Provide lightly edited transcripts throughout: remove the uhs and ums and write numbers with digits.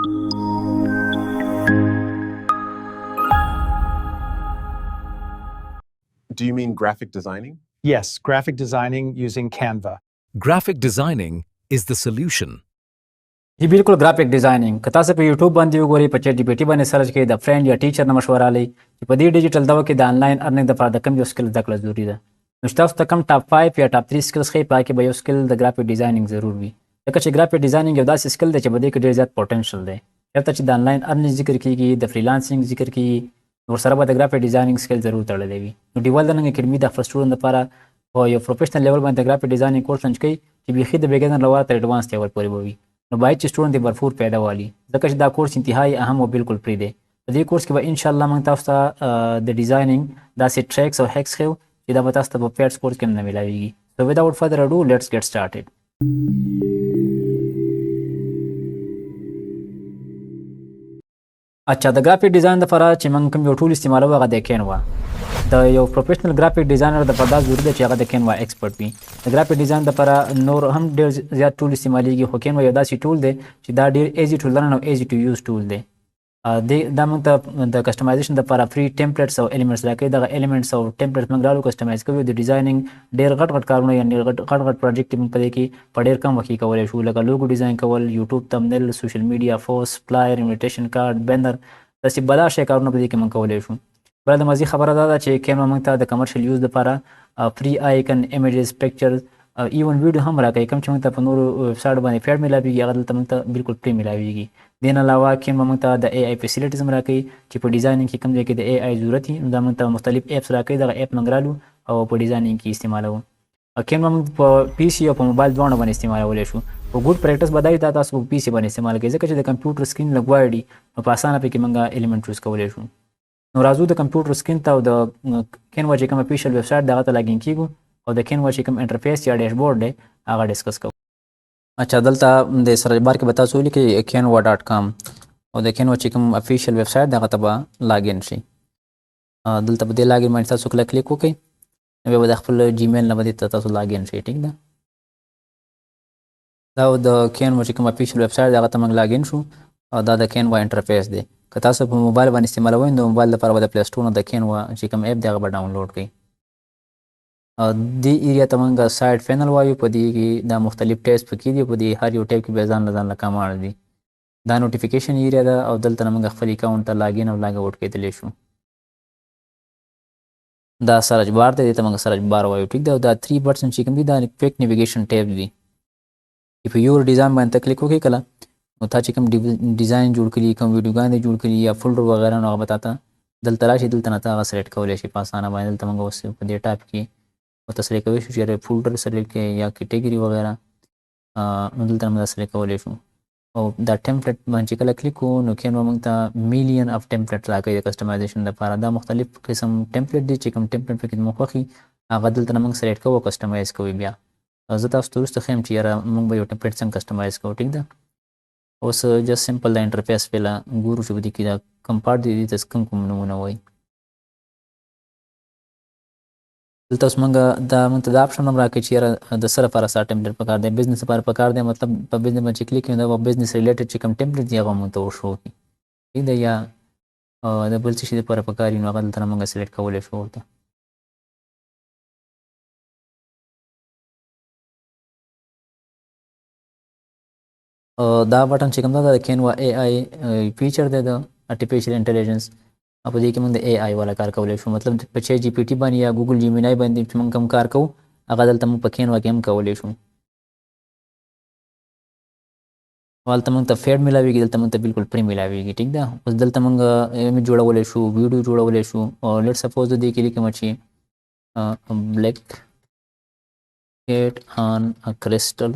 Do you mean graphic designing? Yes, graphic designing using Canva. Graphic designing is the solution. जी बिल्कुल graphic designing कता से पे यूट्यूब बांधी गोरी पचे जीपीटी बने सर्च के द फ्रेंड या टीचर न मशवरा ली कि पदी डिजिटल दवा के the online earning the far the कम जो स्किल द क्लास जरूरी है मुश्ताफ द कम टॉप 5 या टॉप 3 स्किल्स के पाके बायो स्किल द ग्राफिक डिजाइनिंग जरूर भी तक ग्राफिक डिजाइनिंग दा स्किल दे बदी के ढेर ज्यादा पोटेंशियल दे जब तक द ऑनलाइन अर्निंग जिक्र की द फ्रीलांसिंग जिक्र की और सरबा द ग्राफिक डिजाइनिंग स्किल जरूर तड़े देवी नो डिवल द एकेडमी द फर्स्ट स्टूडेंट द पारा और यो प्रोफेशनल लेवल में द ग्राफिक डिजाइनिंग कोर्स लंच की कि बिखी द बिगिनर लवा त एडवांस लेवल पूरी बोवी नो बाइच स्टूडेंट दी भरपूर पैदा वाली जबकि दा कोर्स इंतहाई अहम और बिल्कुल फ्री दे दी कोर्स के बाद इंशाल्लाह मंग ताफ्ता द डिजाइनिंग दा से ट्रैक्स और हैक्स खेव इदा बतास्ता वो पेड्स कोर्स के न मिलाएगी so without further ado let's get started अच्छा द ग्राफिक डिजाइन द फरा चिमंग कम यो टूल इस्तेमाल होगा देखें हुआ द यो प्रोफेशनल ग्राफिक डिजाइनर द पर्दा जरूरी है कि देखें हुआ एक्सपर्ट भी द ग्राफिक डिजाइन द फरा नोर हम डेर ज्यादा टूल इस्तेमाल की होकेन हुआ यदा सी टूल दे कि दा डेर इजी टू लर्न और इजी टू यूज टूल दे दे दा मंग द कस्टमाइजेशन द फरा फ्री टेम्पलेट्स और एलिमेंट्स लाके द एलिमेंट्स और टेम्पलेट्स मंग डालो कस्टमाइज कभी द डिजाइनिंग डेर गट कारणों या गट प्रोजेक्ट मंग पदे की पडेर कम वकी कवले शू लगा लोगो डिजाइन कवल YouTube thumbnail social media post flyer invitation card banner दसी बड़ा शे कारणों पदे की मंग कवले शू बड़ा मजी खबर दादा चे कैमरा मंगता द कमर्शियल यूज द पारा free icon images pictures even video हम रखा कम चमकता पनूर वेबसाइट बने फेड मिला भी अगर तमंगता बिल्कुल फ्री मिला भी देन अलावा कैमरा मंगता द एआई फैसिलिटीज में रखी कि पर डिजाइनिंग की कम जगह द एआई जरूरत ही द मंगता मुख्तलिफ एप्स रखी द ऐप मंगरा लूँ और पर डिजाइनिंग की इस्तेमाल हो कैमरा मंग पीसी और मोबाइल दोनों बने इस्तेमाल हो लेशू वो गुड प्रैक्टिस बताई था उसको पीसी बने इस्तेमाल किया जैसे कंप्यूटर स्क्रीन लगवाई और आसान पे कि मंगा एलिमेंट यूज का लेशू नो राजू द कंप्यूटर स्क्रीन था द कैनवा जे कम ऑफिशियल वेबसाइट दागा त लॉगिन कीगो और द कैनवा जे कम इंटरफेस या डैशबोर्ड है आगा डिस्कस करो अच्छा दलता दे सर बार के बता सोली कि canva.com और द कैनवा जे कम ऑफिशियल वेबसाइट दागा तबा लॉगिन शी दलता बदे लॉगिन में तاسو क्लिक वکړئ नو به خپل जीमेल نه بده تاسو लॉगिन شي ٹھیک ده دا د कैनवा जे कम ऑफिशियल वेबसाइट दागा तमंग लॉगिन شو او دا د कैनवा इंटरफेस دی که تاسو په موبایل باندې استعمالوئ نو موبایل لپاره د پلی سټور نه د کینوا چې کوم اپ دی هغه به ډاونلوډ کړئ دې ایریا ته موږ سایډ پینل وایو په دې کې دا مختلف ټیبس پکې دي په دې هر یو ټیب کې به ځان له کمانډ دي دا نوټیفیکیشن ایریا ده او دلته موږ خپل اکاونټ ته لاګین او لاګ آوټ کېدلی شو دا سرچ بار دی ته موږ سرچ بار وایو ټیک ده او دا 3 بټن چې کوم دي دا کویک نیویګیشن ټیب دی په یو ډیزاین باندې کلیک وکړئ کله نو تا چې کوم ډیزاین جوړ کړي کوم ویډیوګانې جوړ کړي یا فولډر وغیرہ نو هغه بتاته دلته راشي دلته نه هغه سلیکټ کولی شي په اسانه باندې دلته موږ اوس په دې ټاپ کې ورته سلیکټ کولی شو چې فولډر سلیکټ کړئ یا کیټګري وغیرہ نو دلته موږ سلیکټ کولی شو او دا ټمپلیټ باندې کله کلیک کوو نو کینوا موږ ته میلیون اف ټمپلیټ راکوي د کسټمایزیشن لپاره دا مختلف قسم ټمپلیټ دي چې کوم ټمپلیټ پکې موږ خوښي هغه دلته موږ سلیکټ کوو کسټمایز کوو بیا زه تاسو ته وروسته ښیم چې یاره موږ به یو ټمپلیټ څنګه کسټمایز کوو ټیک ده اوس جست سمپل دا انټرفیس پهلا ګورو چې بده کې دا کوم پارټ دي تاسو کوم نمونه وایي دلته اوس موږ دا اپشن هم راکړي چې یاره د سره لپاره ستا ټمپلیټ پکار دی بزنس لپاره پکار دی مطلب په بزنس باندې چې کلیک کوي دا بزنس ریلیټډ چې کوم ټمپلیټ دی هغه موږ ته وشو ټیک دی یا د بل څه شي لپاره پکار وي نو هغه دلته موږ سلیکټ کولی شو ورته دا بټن چې کوم دا د کینوا اے آی فیچر دی د آرټیفیشل انټیلیجنس په دې کې موږ د اے آی والا کار کولی شو مطلب په چیټ جی پی ټي باندې یا ګوګل جیمینای باندې چې موږ کوم کار کوو هغه دلته موږ په کینوا کې هم کولی شو هلته موږ ته فیډ میلاویږي دلته موږ ته بالکل فری میلاویږي ټیک ده اوس دلته موږ ایمیج جوړولی شو ویډیو جوړولی شو او لیټ سپوز د دې کې لیکم چې بلیک کیټ آن ا کرسټل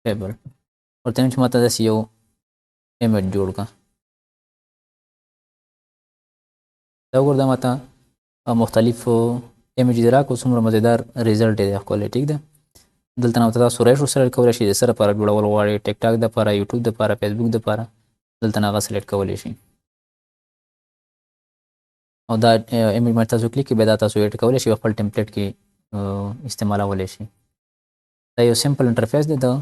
टेबल और तेम چې ماته داسې یو ایمیج جوړ کا دا وګوره دا ماته مختلفو ایمیج راکو څومره مزیدار ریزلټ دی ښکلی ټیک ده دلته نه تاسو راشو سره کولی شئ د سره لپاره جوړول غواړئ ټیک ټاک دپاره یوټیوب دپاره فیسبوک دپاره دلته نه هغه سلیکټ کولی شئ او دا ایمیج باندې تاسو کلیک کړئ بیا دا تاسو ایډ کولی شئ خپل ټمپلیټ کې استعمالولی شئ دا یو سمپل انټرفیس دی د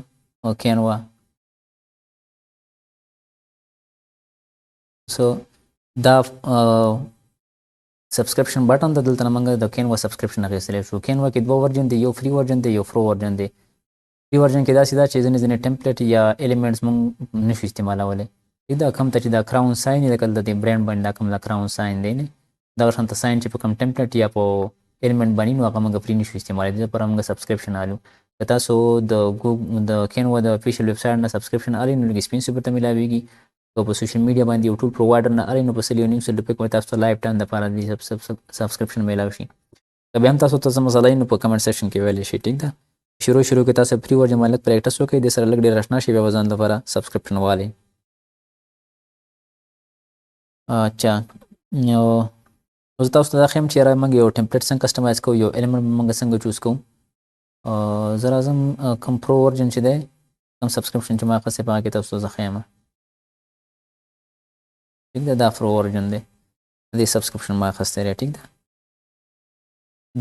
کینوا سو دا سبسکرپشن بټن ته دلته موږ د کینوا سبسکرپشن اخیستلی شو. کینوا کې دوه ورژن دی، یو فری ورژن دی، یو پرو ورژن دی. فری ورژن کې داسې ده چې ځینې ټمپلیټ یا ایلیمنټس موږ نشو استعمالولی. دا کوم ته چې دا کراون ساین یې لکه د دې برانډ باندې دا کوم دا کراون ساین دی نه دغه شانته ساین چې په کوم ټمپلیټ یا په ایلیمنټ باندې نو هغه موږ فری نشو استعمالولی. دې لپاره موږ سبسکرپشن الو. که تاسو د کینوا د افیشیل ویب سایټ نه سبسکرپشن الی نو لږ سپین سپر ته میلاویږي. که په سوشل میډیا باندې یو ټول پرووایډر نه الی نو په 1.9 روپۍ کې تاسو ته لایف ټایم دپاره د سبسکرپشن میلاو شي. که بیا هم تاسو ته څه مسله وي نو په کمنټ سیکشن کې ویلی شئ. ټیک ده. شروع کې تاسو فری ورژن باندې پریکټس وکړئ، دې سره لږ ډېر اشنا شئ، بیا به ځان لپاره سبسکرپشن والئ. اچھا اوس تاسو ته دا ښیم چې یاره موږ یو ټمپلیټ څنګه کسټمایز کوو، یو ایلیمنټ موږ څنګه چوز کوو. زه راځم کوم پرو ورژن چې دی، کوم سبسکرپشن چې ما اخیستی په هغه کې تاسو ته زه ښیم. ټیک ده، دا پرو ورژن دی، دې سبسکرپشن ما اخیستی دی. ټیک ده.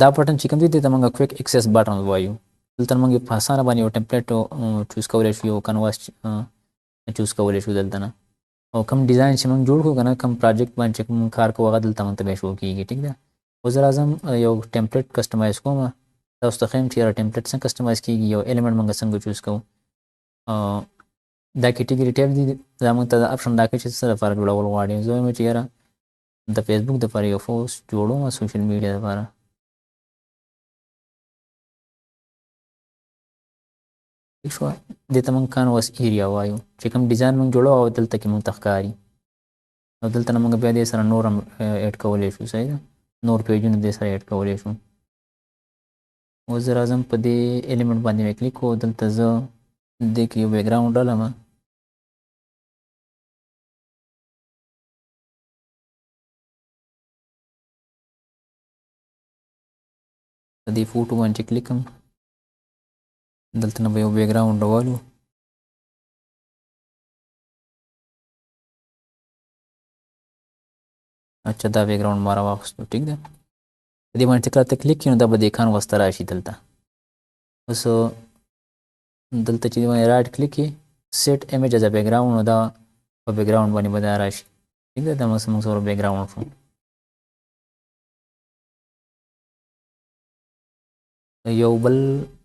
دا بټن چې کوم دی دې ته موږ کویک اکسس بټن وایو. دلته موږ په اسانه باندې یو ټمپلیټ چوز کولی شو، یو کنواس چوز کولی شو دلته نه، او کوم ډیزاین چې موږ جوړ کړو که نه، کوم پروجیکټ باندې چې موږ کار کوو هغه دلته موږ ته بیا شو کېږي. ټیک ده. اوس زه راځم یو ټمپلیټ کسټمایز کوم. تاسو ته ښیم چې یاره ټمپلیټ څنګه کسټمایز کېږي، یو ایلیمنټ موږ څنګه چوز کوو. دا کیټګري ټیب دی، دا موږ ته دا اپشن راکوي چې څه لپاره جوړول غواړئ. زه وایم چې یاره د فیسبوک دپاره یو پوسټ جوړوم، سوشل میډیا دپاره. ٹھیک شوه. دې ته موږ کانواس ایریا وایو چې کوم ډیزاین موږ جوړوو او دلته کې موږ ته ښکاري، او دلته نه موږ بیا دې سره نور هم ایډ کولی شو. صحیح ده، نور پیجونه دې سره ایډ کولی شو. اوس زه راځم په دې ایلیمنټ باندې مې کلیک کوو. دلته زه دې کې یو بیکګراونډ ډالم، په دې فوټو باندې چې کلیک کړم دلته نه به یو بیکګراونډ راوالو. اچھا دا بیکګراونډ ما راواخیستو. ټیک ده. په دې باندې چې کله ته کلیک کړې نو دا به دې کانواس ته راشي. دلته اوس دلته چې دې باندې رایټ کلیک کړې سیټ ایمیج از ا بیکګراونډ، نو دا په بیکګراونډ باندې به دا راشي. ټیک ده. دا موږ سره بیکګراونډ شو. یو بل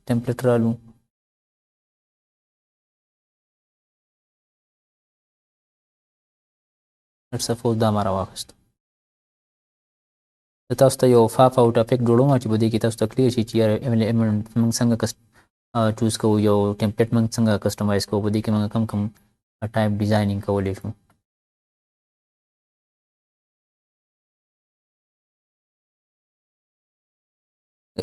ټمپلیټ رالو. سپوز دا ما راواخیستو. تاسو ته یو فاف او ټاپک جوړوم چې په دې کې تاسو ته کلیر شي چې ایلیمنټ موږ څنګه چوز کوو، یو ټمپلیټ موږ څنګه کسټمایز کوو، په دې کې موږ کوم کوم ټایپ ډیزاینینګ کولی شو.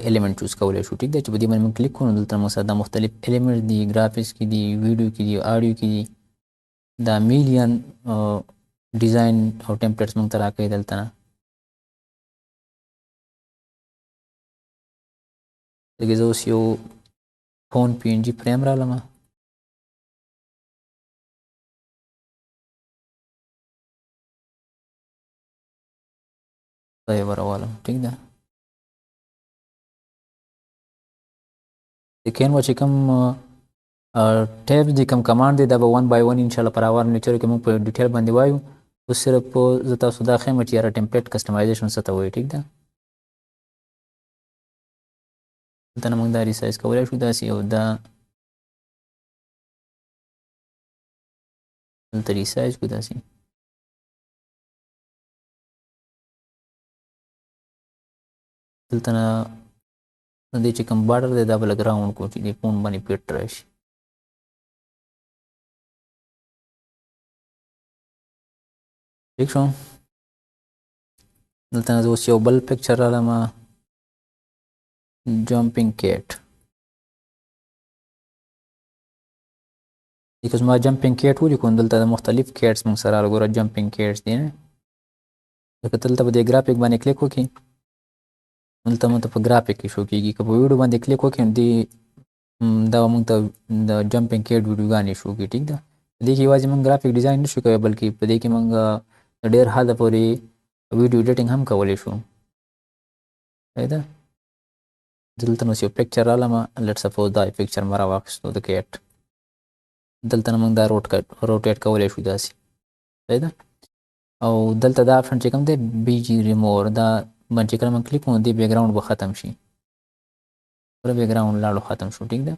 ایلیمنټ چوز کولی شو. ټیک ده. چې په دې باندې موږ کلیک کوو نو دلته موږ سره دا مختلف ایلیمنټ دي، ګرافکس کې دي، ویډیو کې دي، آډیو کې دي، دا میلیون ډیزاین او ټمپلیټس موږ ته راکوي دلته نه. دغه زه اوس یو فون پی ان جي فریم رالم. دا یې ورولم. ټیک ده. د کینوا چې کوم ټیبس دي، کوم کمانډ دی، دا به 1 by 1 انشاءالله پر اوار لیکچر کې موږ په ډیټیل باندې وایو. اوس صرف زه تاسو دا ښیم چې یاره ټمپلیټ کسټمایزیشن څه ته وایي. ټیک ده. دلته نه موږ دا ریسایز کولی شو داسې، او دا دلته ریسایز کړو داسې. دلته نه دې چې کوم بارډر دی دا به لږ راوند کړو چې دې فون باندې فټ راشي. ٹھیک شو. دلته نه زه اوس یو بل پکچر رالم، جمپینګ کیټ. بیکاز ما جمپینګ کیټ ولیکو نو دلته د مختلف کیټس موږ سره راګوره جمپینګ کیټس دي نه. لکه دلته به دې ګرافیک باندې کلیک وکړي دلته موږ ته په ګرافیک کې شو کېږي. که په ویډیو باندې کلیک وکړي نو دې دا موږ ته د جمپینګ کیټ ویډیوګانې شو کړي. ټیک ده. په دې کې یوازې موږ ګرافیک ډیزاین نشو کولی، بلکې په دې کې موږ ډېر حده پورې ویډیو ایډیټینګ هم کولی شو. صحیح ده. دلته نو یو پکچر رالم، لیټ سپوز دا پکچر ما راواخیستو د کیټ. دلته نه موږ دا روټیټ کولی شو داسې. صحیح ده. او دلته دا اپشن چې کوم دی بي جي ریمور دا باندې چې کله موږ کلیک کوو د بیک ګراوند به ختم شي پر بیک ګراوند لاړو ختم شو ټیک ده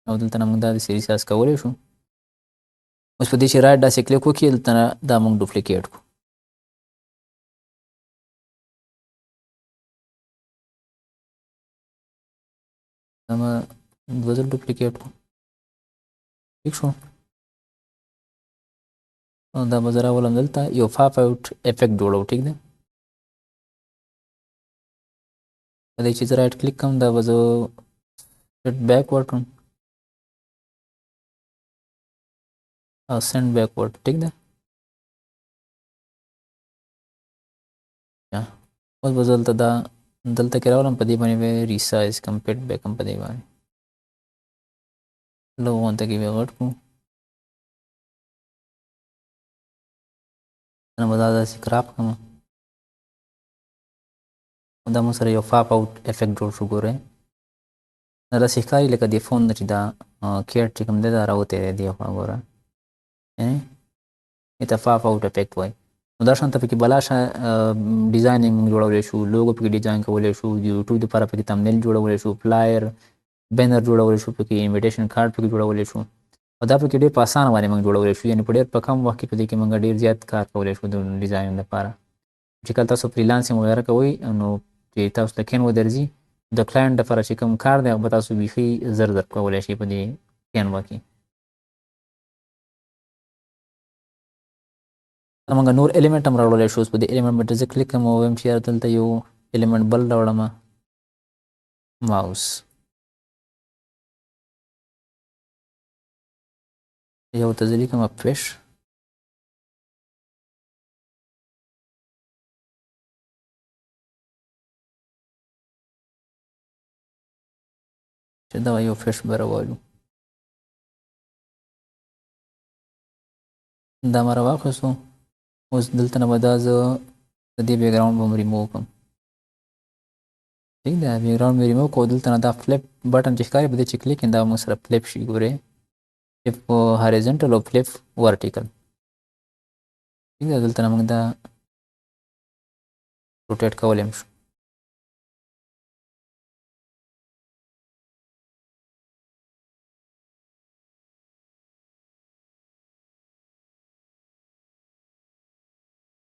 او دلته نه موږ دا د سری ساس کولی شو اوس په دې چې رایټ داسې کلیک وکړي دلته نه دا موږ ډوپلیکیټ کړو دا به دوه ځل ډوپلیکیټ کړو ټیک شو او دا به زه راولم دلته یو پاپ آوټ افیکټ جوړو ټیک ده په دې چې زه رایټ کلیک کوم دا به زه سیټ بیکورډ کړم او سینډ بیکورډ ټیک ده اوس به زه دلته کې راولم په دې باندې به ریسایز کم پیټ به کم په دې باندې لږ غونته کې به غټ کړو نه به دا داسې کراپ کړم دا مو سره یو پاپ آوټ افیکټ جوړ شو ګورئ دا داسې ښکاري لکه د فون نه چې دا کیټ چې کوم دی دا راوتې دی خوا ګوره ته پاپ آوټ افیکټ وایي نو دا شانته پکې بلاشه ډیزاینینګ موږ جوړولی شو لوګو پکې ډیزاین کولی شو د یوټیوب دپاره پکې تمنیل جوړولی شو فلایر بینر جوړولی شو پکې انویټیشن کارډ پکې جوړولی شو او دا پکې ډېر په اسانه باندې موږ جوړولی شو یعنې په ډېر په کم وخت کې په دې کې موږ ډېر زیات کار کولی شو د ډیزاین لپاره چې کله تاسو فریلانسینګ وغیره کوئ نو چې تاسو ته کینوا درځي د کلاینټ دپاره چې کوم کار دی هغه به تاسو بیخي زر زر کولی شئ په دې کینوا کې موږ نور الیمنټ هم راوړلی شو اوس په دې الیمنټ باندې زه کلیک کوم او وایم چې یاره دلته یو الیمنټ بل راوړمه ماوس یو ته زه لیکم فش چې دغه یو فش به راوالو دا مې راواخیستو اوس دلته نه به دا زه د دې بیک ګراوند به م ریموو کړم ټیک ده بیک ګراوند مې ریموو کړو دلته نه دا فلپ بټن چې ښکاري په دې چې کلیک دا موږ سره فلپ شي ګورئ فلپ هاریزنټل او فلپ ورټیکل ټیک ده دلته نه موږ دا روټیټ کولی هم شو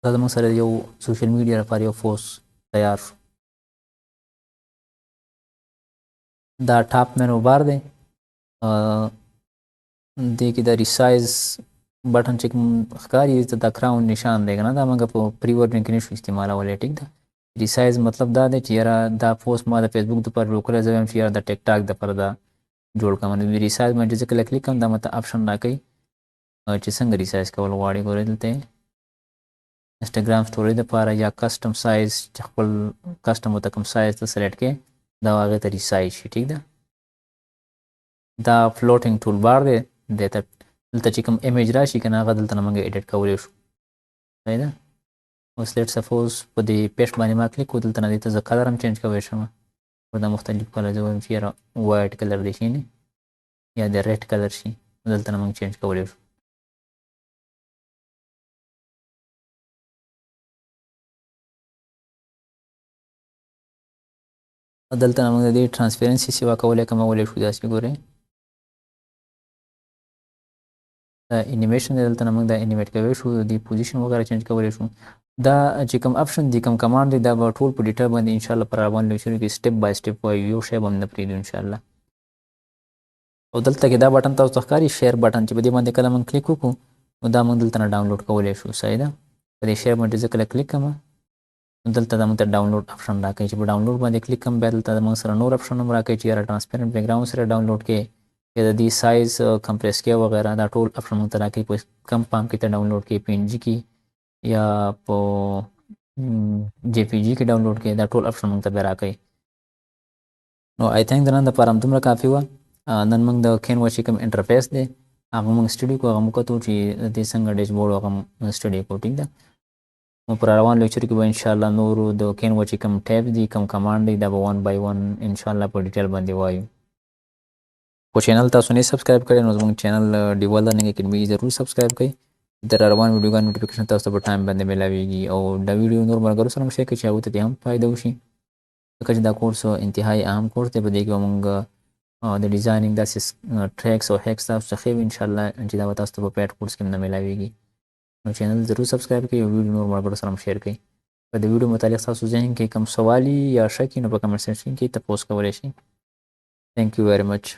دا زموږ سره یو سوشل میډیا لپاره یو پوسټ تیار شو دا ټاپ مینو بار دی دې کې د ریسایز بټن چې کوم ښکاري د کراون نشان دی که نه دا موږ په پری ورډینګ کې نشو استعمالولی ټیک ده ریسایز مطلب دا دی چې یاره دا پوسټ ما د فیسبوک دپاره جوړ کړی زه وایم چې یاره د ټیک ټاک دپاره دا جوړ کړم نو ریسایز باندې زه کله کلیک کوم دا ماته آپشن راکوي چې څنګه ریسایز کول غواړي ګورئ دلته انسټاګرام سټوري دپاره یا کسټم سایز چې خپل کسټم ورته کوم سایز ته سلیکټ کړې دا هغې ته ریسایز شي ټیک ده دا فلوټینګ ټول بار دی دلته چې کوم ایمیج راشي که نه هغه دلته نه موږ ایډیټ کولی شو صحیح ده اوس لیټ سپوز په دې پیسټ باندې ما کلیک کړو دلته نه دې ته زه کلر هم چینج کولی شم ورته مختلف کلر زه وایم چې یاره وایټ کلر دې شي نه یا د ریډ کلر شي دلته نه موږ چینج کولی شو دلته نه موږ د دې ټرانسپیرنسي سیوا کولی کمولی شو داسې ګورئ دا انیمیشن دی دلته نه موږ دا انیمیټ کولی شو د دې پوزیشن وغیره چینج کولی شو دا چې کوم اپشن دی کوم کمانډ دی دا به ټول په ډیټا باندې انشاءالله پر روان شروع کړي سټپ بای سټپ وایو یو شی به هم نه پرېږدو انشاءالله او دلته کې دا بټن تاسو ته ښکاري شیر بټن چې په دې باندې کله موږ کلیک وکړو نو دا موږ دلته نه ډاونلوډ کولی شو صحیح ده په دې شیر باندې زه کله کلیک کوم نو دلته دا موږ ته ډاونلوډ اپشن راکوي چې په ډاونلوډ باندې کلیک کوم بیا دلته موږ سره نور اپشن هم راکوي چې یاره ټرانسپیرنټ بیک ګراوند سره ډاونلوډ کړي یا د دې سایز کمپریس کې وغیره دا ټول اپشن موږ ته راکوي په کم پام کې ته ډاونلوډ کړي پی ان جي کې یا په جی پی جي کې ډاونلوډ کړي دا ټول اپشن موږ ته بیا راکوي نو آی تھنک د نن دپاره همدومره کافي وه نن موږ د کینوا چې کوم انټرفیس دی هغه موږ سټډي کړو هغه موږ کتو چې د دې څنګه ډیشبورډ هغه موږ سټډي کړو ټیک ده نو پر روان لیکچر کې به انشاءالله نورو د کینوا چې کوم ټیپس دي کوم کمانډ دی دا به ون بای ون انشاءالله په ډیټیل باندې وایو خو چینل تاسو نه سبسکرایب کړئ نو زموږ چینل ډیول لرنینګ اکیډمي ضرور سبسکرایب کړئ د روان ویډیوګانو نوټیفیکیشن تاسو ته په ټایم باندې میلاویږي او دا ویډیو نور ملګرو سره هم شیر کړئ چې هغوی ته دې هم فایده وشي ځکه چې دا کورس انتهایي اهم کورس دی په دې کې به مونږ د ډیزاینینګ داسې ټریکس او هیکس تاسو ته ښیو انشاءالله چې دا به تاسو ته په پیډ کورس کې هم نه میلاویږي نو چینل ضرور سبسکرایب کړئ او ویډیو نور ملګرو سره هم شیر کړئ په دې ویډیو متعلق تاسو ذهن کې کوم سوال یا شک وي نو په کمنټ سیکشن کې تپوس کولی شئ. Thank you very much.